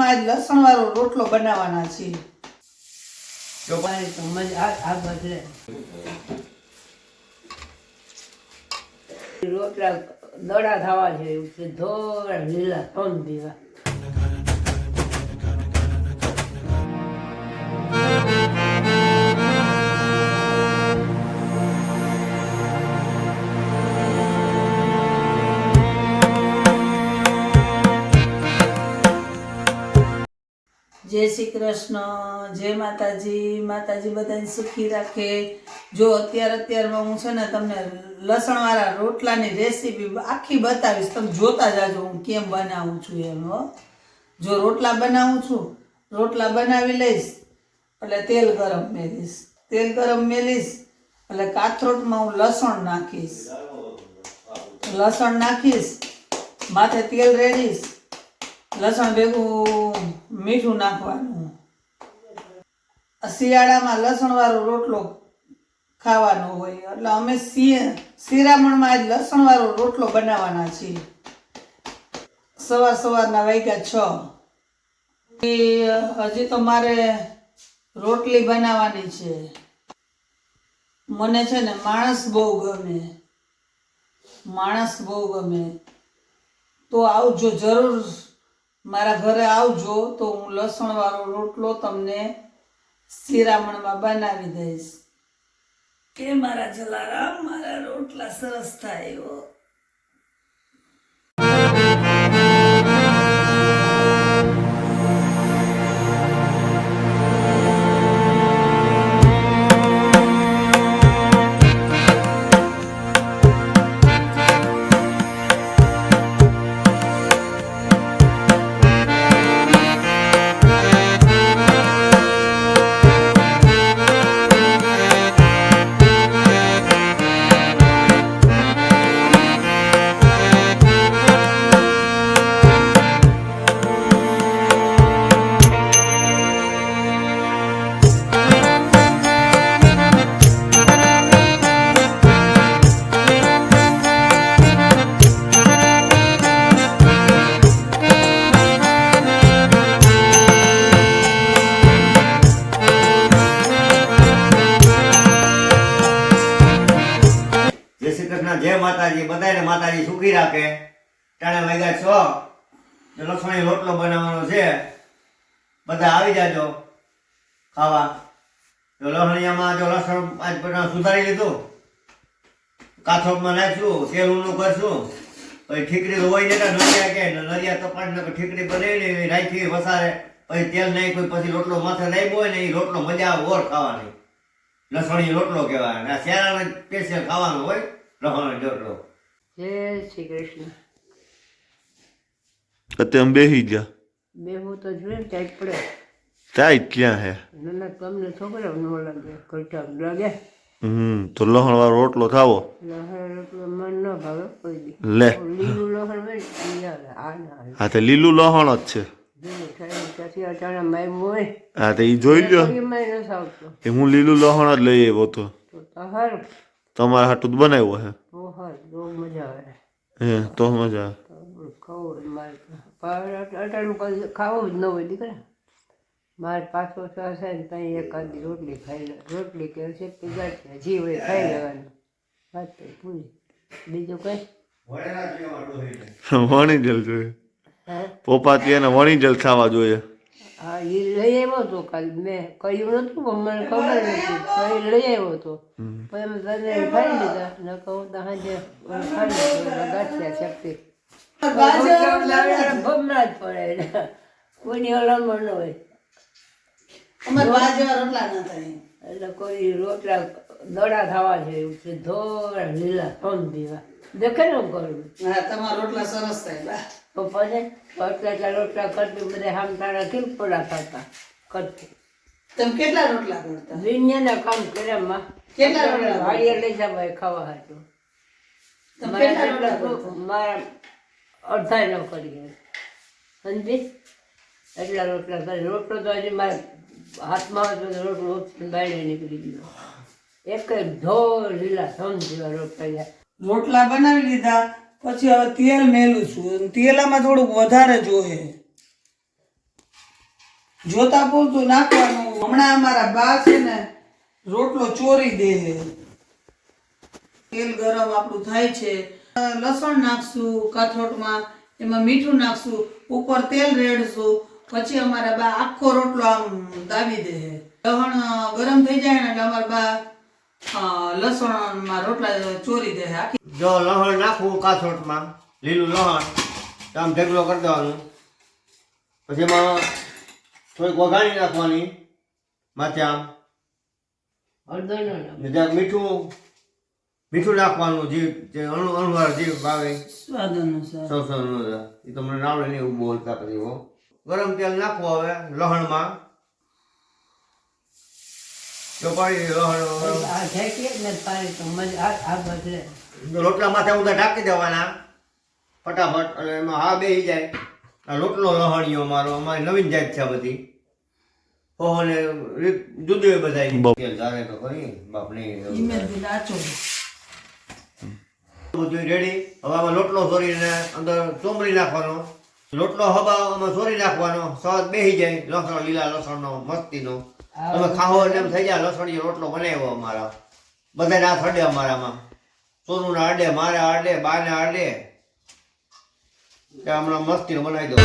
શિરામણમાં આજ લસણવાળો રોટલો બનાવવાના છે. જો પાણી તો મજા આ બધે રોટલા દડા થવા છે ધોળ લીલા તોન દીવા. જય શ્રી કૃષ્ણ, જય માતાજી. માતાજી બધાને સુખી રાખે. જો અત્યારમાં હું છે ને તમને લસણવાળા રોટલાની રેસીપી આખી બતાવીશ. તમે જોતા જાજો હું કેમ બનાવું છું એમ. જો રોટલા બનાવું છું, રોટલા બનાવી લઈશ એટલે તેલ ગરમ મેલીશ. તેલ ગરમ મેલીશ એટલે કાથરોટમાં હું લસણ નાખીશ. લસણ નાખીશ, માથે તેલ રેડીશ, લસણ ભેગું મીઠું નાખવાનું. શિયાળામાં લસણવાળો રોટલો ખાવાનો હોય એટલે અમે શિરામણમાં આજ લસણવાળો રોટલો બનાવવાના છીએ. સવારના વાગ્યા 6. હજી તો મારે રોટલી બનાવવાની છે. મને છે ને માણસ બહુ ગમે. તો આવજો જરૂર, મારા ઘરે આવજો તો હું લસણવાળો રોટલો તમને શિરામણમાં બનાવી દઈશ. કે મારા જલારામ, મારા રોટલા સરસ થાય. જય માતાજી, બધાને માતાજી સુખી રાખે. ટાણે વાગ્યા 6. લસણી રોટલો બનાવવાનો છે. બધા આવી જાજો ખાવા. જો લસણીયામાં જો લસણ આજ બધા સુધારી લીધું, કાથોમાં નાખ્યું, તેલ ઊંડું કરશું, પછી ઠીકડી હોય ને નરિયા કે નરિયા તપાડીને ઠીકડી બનાવી રાખી વસારે, પછી તેલ નાખ્યું, પછી રોટલો માથે નાખ્યો હોય ને એ રોટલો મજા આવે ઓર ખાવાની. લસણી રોટલો કહેવાય. અને શિયાળાનો સ્પેશિયલ ખાવાનો હોય લસણનો રોટલો. જય શ્રી કૃષ્ણ. અત્યારે બેસી ગયા. બેહું તો જોઈએ ને ટાઈટ પડે. ટાઈટ ક્યાં હે? ના તમને છોકરા ન લાગે, કટા લાગે. તો લસણ વાળો રોટલો ખાવો. લસણ રોટલો મન ન ભાવે કોઈ દી. લે લીલું લસણ હોય ને હા તો લીલું લસણ જ છે. હા તો એ જોઈ લો. એ હું લીલું લસણ જ લઈ આવ્યો હતો. તમારા હાટું બનાવ્યો હે. મજા આવે. હે તો મજા આવે. ખાવું જ ન હોય દીકરા. મારે પાછો શ્વાસ આવે ને ત્યાં એકાદી રોટલી ખાઈ લે. રોટલી કે છે જી હોય ખાઈ લેવાનું. વાત તો પૂરી. બીજું કઈ વણી જલ જોઈએ. પોપાતી એને વણી જલ ખાવા જોઈએ. હા એ લઈ આવ્યો હતો કાલે. મેં કહ્યું નતું પણ મને ખબર નથી. કઈ લઈ આવ્યો હતો પણ એમ તને ખાઈ લીધા. ન કહું તો હાજે ખાઈ લીધા ગાંઠિયા શક્તિ ભમરા જ પડે. કોઈની હલામણ ન હોય. એટલે કોઈ રોટલા દડા થવા છે ધોળ લીલા તોન દીવા દેખે ને કરું. તમારા રોટલા સરસ થાય. તો પછી રોટલા કરતી બધા હામટાણા કેમ પડા થતા કરતી. તમે કેટલા રોટલા કરતા? દુનિયાના કામ કર્યામાં કેટલા રોટલા વાડીએ લઈ જવા ખાવા હતું. મારા અડધા ન કરી સમજી. એટલા રોટલા કરી. રોટલો તો હજી મારે હાથમાં આવે તો રોટલો બાયણે નીકળી ગયો. એક ધોળ લીલા સમજીવા રોટલા. રોટલા બનાવી લીધા પછી હવે તેલ મેલું છું. તેલામાં થોડુંક વધારે જોઈએ. જોતા પૂરતું નાખવાનું. હમણાં અમારા બા છે ને રોટલો ચોરી દે છે. તેલ ગરમ આપણું થાય છે, લસણ નાખશું કાથરોટમાં, એમાં મીઠું નાખશું, ઉપર તેલ રેડશું, પછી અમારા બા આખો રોટલો આમ દાબી દે છે. લસણ ગરમ થઈ જાય ને એટલે અમારા બા લસણમાં રોટલા ચોરી દે છે આખી. જો લસણ નાખવું કાથરોટમાં, લીલું લસણ તો આમ ઢેકલો કરી દેવાનું. પછી એમાં થોડીક વઘાણી નાખવાની માથે આમ, હળદર ન નાખો. ને જ્યાં મીઠું નાખવાનું, જે અણુવાર જે ભાવે સ્વાદ અનુસાર. સૌ એ તો મને આવડે નહીં એવું બોલતા. પછી હો ગરમ તેલ નાખવું હવે લસણમાં, તો પાણી લસણ આ ઢેકીએ ને પાણી તો મજા આ બદલે. રોટલા માથે ઊંધા ઢાંકી દેવાના ફટાફટ, અને એમાં હા બેસી જાય. આ રોટલો લહણીયો મારો, અમારી નવીન જાત છે આ બધી. ઓહો ને રીત જુદી હોય બધા. તેલ ધારે તો કરી બાપની ઈમેલથી નાચો. બધું રેડી. હવે આમાં લોટલો સોરીને અંદર ચોમરી નાખવાનો. લોટલો હબામાં સોરી નાખવાનો, સ્વાદ બેસી જાય લસણ, લીલા લસણનો મસ્તીનો. તમે ખાવો એટલે એમ થઈ જાય લસણીયો રોટલો બનાવ્યો અમારા. બધાને આ થડે અમારામાં. સોનુના અડે, મારા અડે, બાના અડે. કે હમણાં મસ્તીનો બનાવી દો.